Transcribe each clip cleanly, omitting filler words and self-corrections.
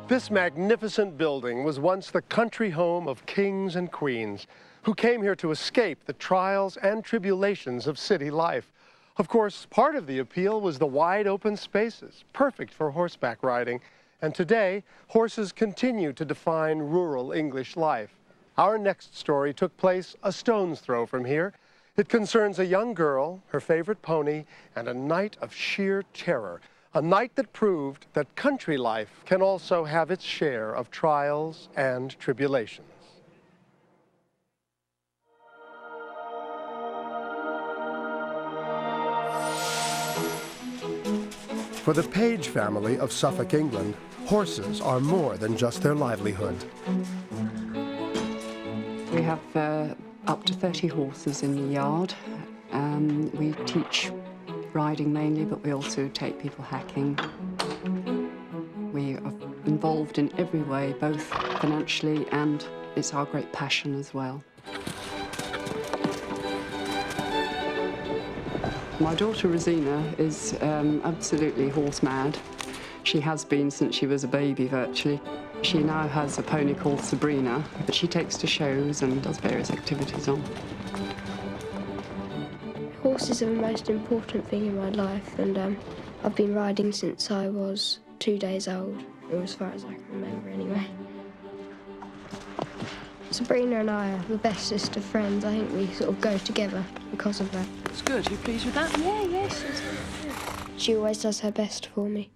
This magnificent building was once the country home of kings and queens who came here to escape the trials and tribulations of city life. Of course, part of the appeal was the wide open spaces, perfect for horseback riding. And today, horses continue to define rural English life. Our next story took place a stone's throw from here. It concerns a young girl, her favorite pony, and a night of sheer terror. A night that proved that country life can also have its share of trials and tribulations. For the Page family of Suffolk, England, horses are more than just their livelihood. We have up to 30 horses in the yard. We teach riding mainly, but we also take people hacking. We are involved in every way, both financially and it's our great passion as well. My daughter Rosina is absolutely horse mad. She has been since she was a baby virtually. She now has a pony called Sabrina, but she takes to shows and does various activities on. Horses are the most important thing in my life, and I've been riding since I was 2 days old, or as far as I can remember anyway. Sabrina and I are the bestest of friends. I think we sort of go together because of that. It's good. Are you pleased with that? Yeah, yes. She always does her best for me.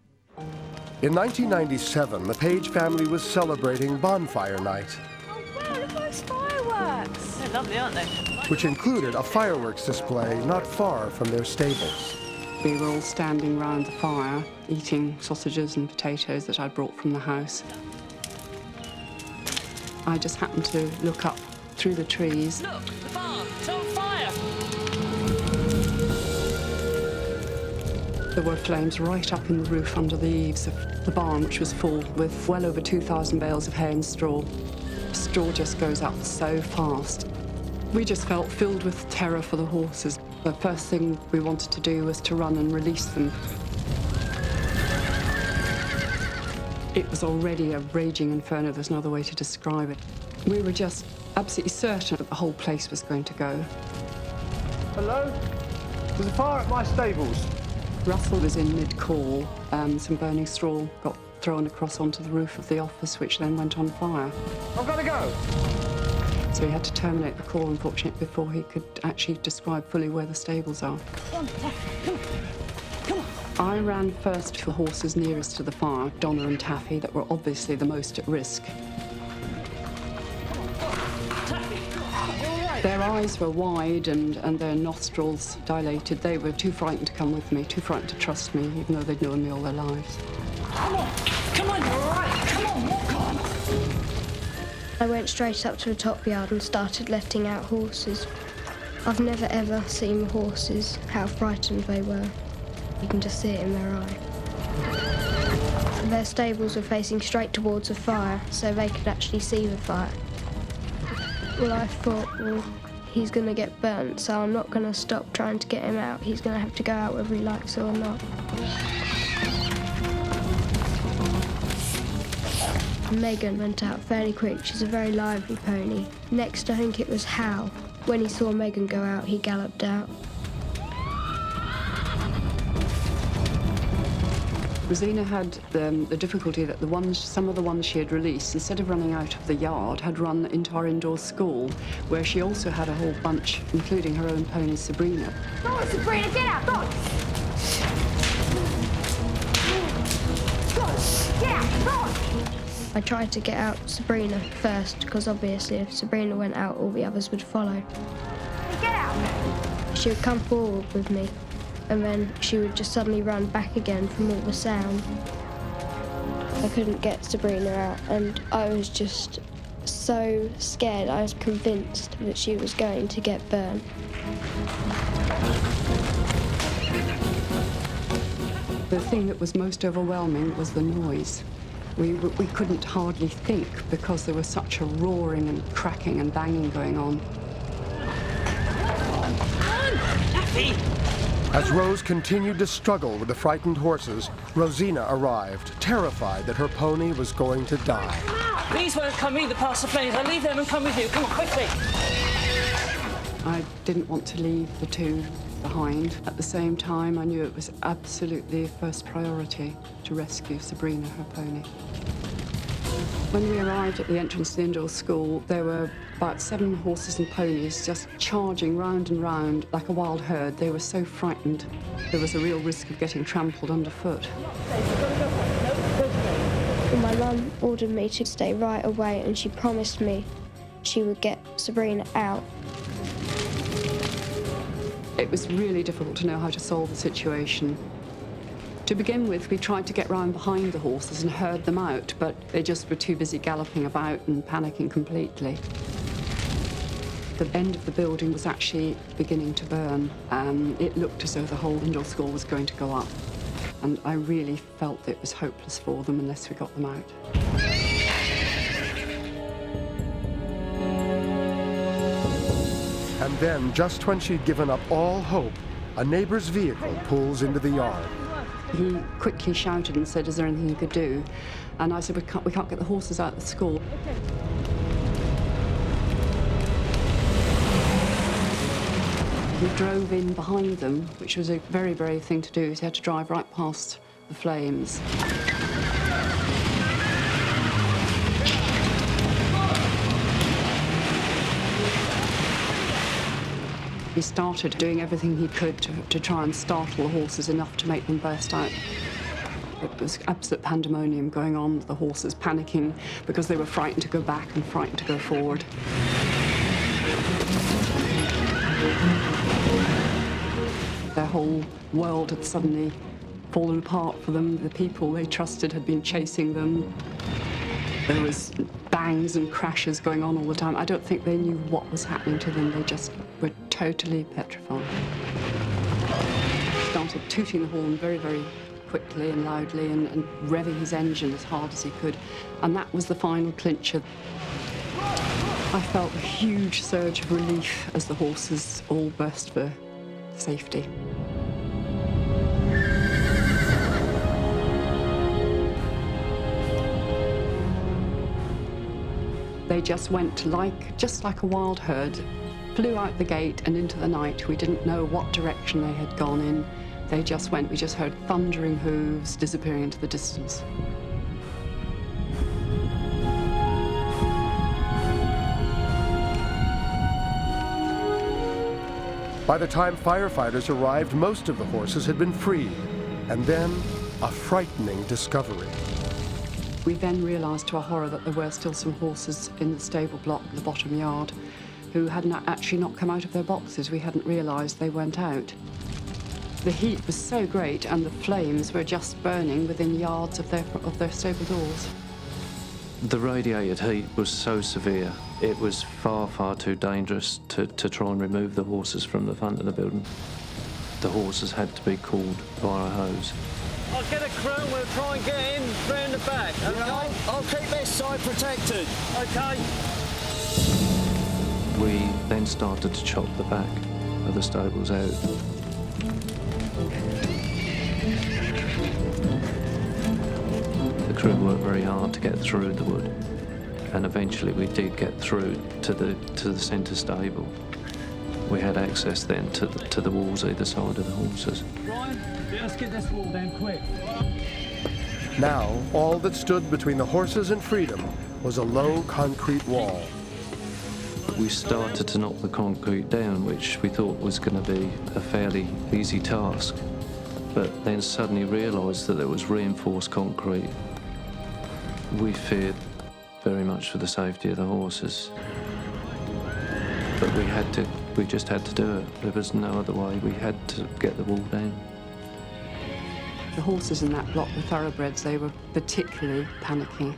In 1997, the Page family was celebrating Bonfire Night. Oh, wow, look at those fireworks. They're lovely, aren't they? Which included a fireworks display not far from their stables. We were all standing round the fire, eating sausages and potatoes that I'd brought from the house. I just happened to look up through the trees. Look, the barn, it's on fire. There were flames right up in the roof under the eaves of the barn, which was full with well over 2,000 bales of hay and straw. Straw just goes up so fast. We just felt filled with terror for the horses. The first thing we wanted to do was to run and release them. It was already a raging inferno. There's no other way to describe it. We were just absolutely certain that the whole place was going to go. Hello? There's a fire at my stables. Russell was in mid-call. Some burning straw got thrown across onto the roof of the office, which then went on fire. I've got to go. So he had to terminate the call, unfortunately, before he could actually describe fully where the stables are. Come on, come on. Come on. I ran first for horses nearest to the fire, Donna and Taffy, that were obviously the most at risk. Their eyes were wide and their nostrils dilated. They were too frightened to come with me, too frightened to trust me, even though they'd known me all their lives. Come on, you're all right. Come on, walk on. I went straight up to the top yard and started letting out horses. I've never ever seen horses, how frightened they were. You can just see it in their eye. Their stables were facing straight towards the fire, so they could actually see the fire. Well, I thought, well, he's going to get burnt, so I'm not going to stop trying to get him out. He's going to have to go out whether he likes it or not. Megan went out fairly quick. She's a very lively pony. Next, I think it was Hal. When he saw Megan go out, he galloped out. Rosina had the difficulty that some of the ones she had released, instead of running out of the yard, had run into our indoor school, where she also had a whole bunch, including her own pony, Sabrina. Go on, Sabrina, get out, go on! Go on, get out, go on! I tried to get out Sabrina first, because obviously if Sabrina went out, all the others would follow. Hey, get out! She would come forward with me, and then she would just suddenly run back again from all the sound. I couldn't get Sabrina out, and I was just so scared. I was convinced that she was going to get burnt. The thing that was most overwhelming was the noise. We couldn't hardly think because there was such a roaring and cracking and banging going on. Come on, Taffy! As Rose continued to struggle with the frightened horses, Rosina arrived, terrified that her pony was going to die. These won't come either past the flames. I'll leave them and come with you. Come on, quickly. I didn't want to leave the two behind. At the same time, I knew it was absolutely first priority to rescue Sabrina, her pony. When we arrived at the entrance to the indoor school, there were about 7 horses and ponies just charging round and round like a wild herd. They were so frightened. There was a real risk of getting trampled underfoot. My mum ordered me to stay right away, and she promised me she would get Sabrina out. It was really difficult to know how to solve the situation. To begin with, we tried to get round behind the horses and herd them out, but they just were too busy galloping about and panicking completely. The end of the building was actually beginning to burn. It looked as though the whole indoor school was going to go up. And I really felt that it was hopeless for them unless we got them out. And then, just when she'd given up all hope, a neighbor's vehicle pulls into the yard. He quickly shouted and said, "Is there anything you could do?" And I said, we can't get the horses out of the school. We drove in behind them, which was a very brave thing to do. He had to drive right past the flames. He started doing everything he could to try and startle the horses enough to make them burst out. It was absolute pandemonium going on, the horses panicking because they were frightened to go back and frightened to go forward. Their whole world had suddenly fallen apart for them. The people they trusted had been chasing them. There was bangs and crashes going on all the time. I don't think they knew what was happening to them. They just were totally petrified. He started tooting the horn very, very quickly and loudly and revving his engine as hard as he could. And that was the final clincher. I felt a huge surge of relief as the horses all burst for safety. They just went just like a wild herd, flew out the gate and into the night. We didn't know what direction they had gone in. They just went. We just heard thundering hooves disappearing into the distance. By the time firefighters arrived, most of the horses had been freed. And then, a frightening discovery. We then realised to our horror that there were still some horses in the stable block in the bottom yard who had actually not come out of their boxes. We hadn't realised they went out. The heat was so great and the flames were just burning within yards of their stable doors. The radiated heat was so severe, it was far, far too dangerous to try and remove the horses from the front of the building. The horses had to be called via a hose. I'll get a crew and we'll try and get in round the back, okay? Yeah, I'll keep this side protected. Okay. We then started to chop the back of the stables out. The crew worked very hard to get through the wood, and eventually we did get through to the centre stable. We had access then to the walls either side of the horses. Brian, let's get this wall down quick. Now, all that stood between the horses and freedom was a low concrete wall. We started to knock the concrete down, which we thought was going to be a fairly easy task, but then suddenly realised that there was reinforced concrete. We feared very much for the safety of the horses, but we just had to do it. There was no other way. We had to get the wall down. The horses in that block were thoroughbreds. They were particularly panicky.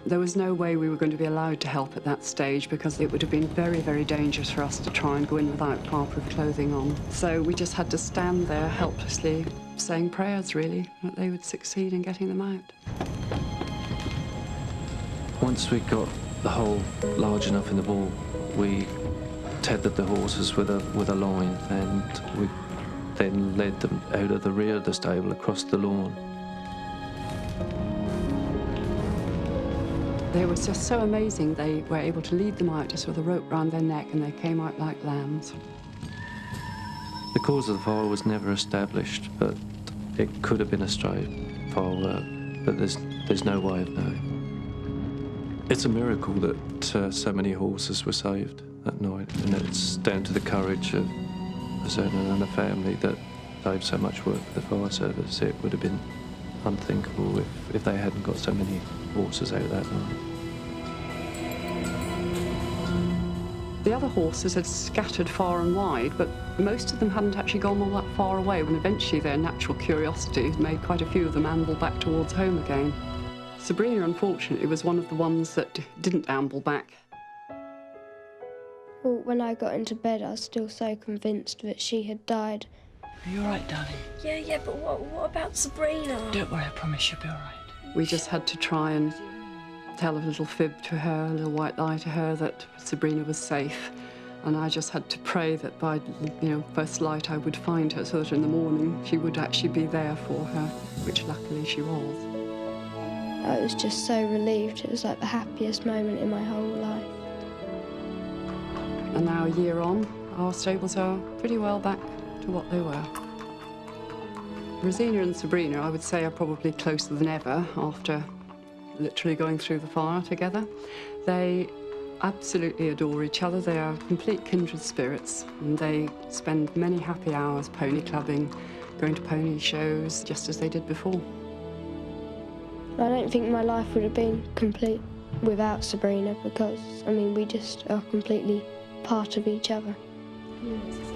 There was no way we were going to be allowed to help at that stage because it would have been very, very dangerous for us to try and go in without fireproof clothing on. So we just had to stand there helplessly saying prayers, really, that they would succeed in getting them out. Once we got the hole large enough in the wall, we tethered the horses with a line, and then led them out of the rear of the stable across the lawn. They were just so amazing. They were able to lead them out just with a rope round their neck, and they came out like lambs. The cause of the fire was never established, but it could have been a stray firework, but there's no way of knowing. It's a miracle that so many horses were saved that night, and it's down to the courage of Zona and the family that they've so much work for the fire service. It would have been unthinkable if they hadn't got so many horses out that night. The other horses had scattered far and wide, but most of them hadn't actually gone all that far away when eventually their natural curiosity made quite a few of them amble back towards home again. Sabrina, unfortunately, was one of the ones that didn't amble back. Well, when I got into bed, I was still so convinced that she had died. Are you all right, darling? Yeah, but what about Sabrina? Don't worry, I promise you'll be all right. We just had to try and tell a little fib to her, a little white lie to her that Sabrina was safe. And I just had to pray that by, first light I would find her so that in the morning she would actually be there for her, which luckily she was. I was just so relieved. It was like the happiest moment in my whole life. And now, a year on, our stables are pretty well back to what they were. Rosina and Sabrina, I would say, are probably closer than ever after literally going through the fire together. They absolutely adore each other. They are complete kindred spirits, and they spend many happy hours pony clubbing, going to pony shows, just as they did before. I don't think my life would have been complete without Sabrina because, we just are completely part of each other. Yes.